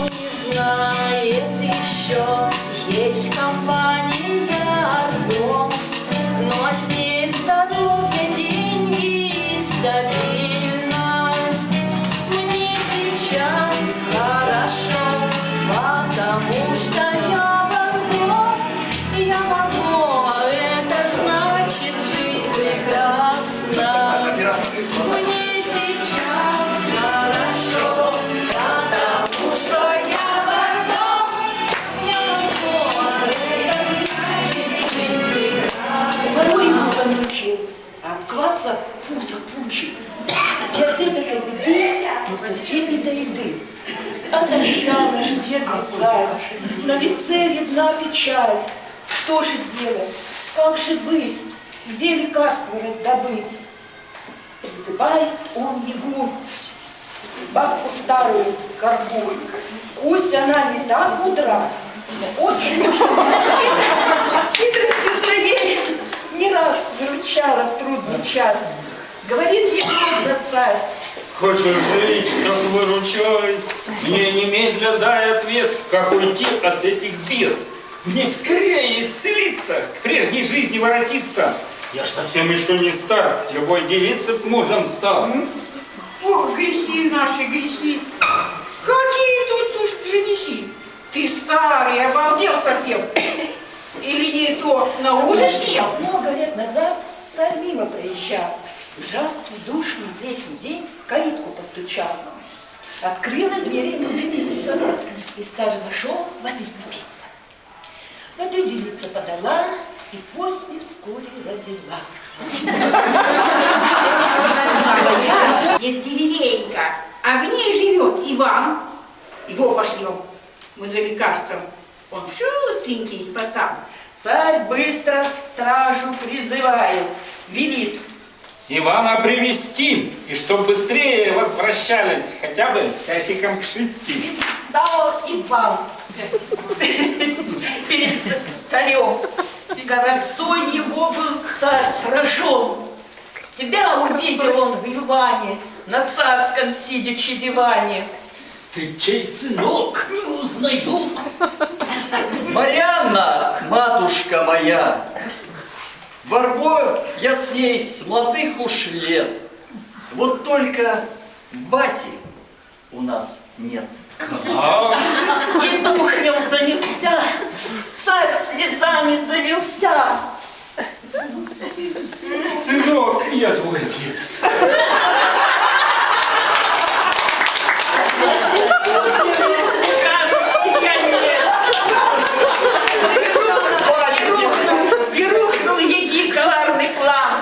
не знает еще, есть компания дом, но здесь здоровье, деньги и стабильность. Мне сейчас хорошо, потому что я Бордо, я Бордо, а это значит жизнь прекрасна. Мне сейчас хорошо, потому что я Бордо, а это значит жизнь прекрасна. Порой его замучил, а откваться пузо пучит. Я от этой беды, но совсем не до еды. Отощала ж бедный царь, на лице видна печаль. Что же делать? Как же быть? Где лекарства раздобыть? Призывает он Егу, бабку старую Горбу. Пусть она не так мудра, но очень уж хитростью своей не раз выручала в трудный час. Говорит ей грозно царь: Хочешь жить, так выручай. Мне немедля дай ответ, как уйти от этих бед. Мне скорее исцелиться, к прежней жизни воротиться. Я ж совсем еще не стар, любой девице мужем стал. Ох, грехи наши, грехи! Какие тут уж женихи? Ты старый, обалдел совсем. Или не то, на ужин сел? Много лет назад царь мимо проезжал. В жаркий, душный летний день в калитку постучал. Открыла дверь ему девица, и царь зашел воды напиться. Воды девица подала, и после вскоре родила. Есть деревенька, а в ней живет Иван. Его пошлем мы за лекарством. Он шустренький пацан. Царь быстро стражу призывает, велит: Ивана привести, и чтоб быстрее возвращались, хотя бы часиком к 6. дал Иван перед царем. Красой его был царь сражен. Себя увидел он в Иване, на царском сидячи диване. Ты чей сынок? Не узнаю. Марьяна, матушка моя, Варго я с ней с молодых уж лет. Вот только бати у нас нет. И духнем занялся, царь слезами залился. Сынок, я твой отец. Сказочки конец. И рухнул Еги коварный план.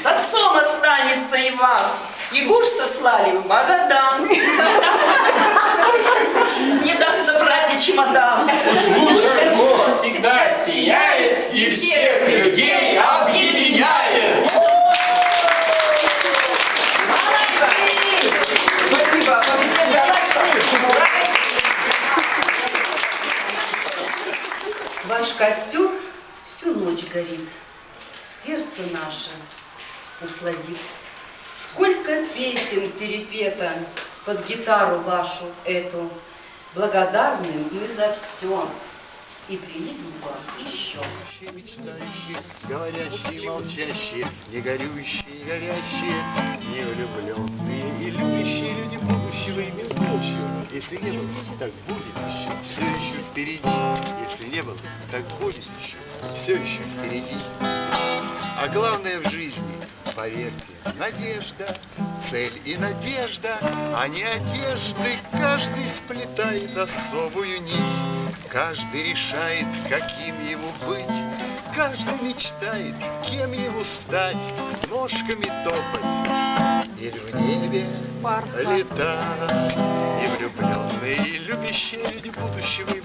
С отцом останется Иван. Егур сослали в Магадан. Не даст собрать и чемодан. Случай Бог всегда сияет и всех людей объединяет. Спасибо. Ваш костер всю ночь горит, сердце наше усладит. Сколько песен перепето под гитару вашу эту. Благодарны мы за все и приедем к вам еще. Мечтающие, говорящие, молчащие, не горюющие, горящие, не влюбленные и любящие люди будущего и без будущего. Если не было, так будет еще, все еще впереди. Если не было, так будет еще, все еще впереди. А главное в жизни, поверьте, надежда, цель и надежда, а не одежды. Каждый сплетает особую нить, каждый решает, каким ему быть, каждый мечтает, кем ему стать, ножками топать или в небе летать. И влюбленные, и любящие люди будущего и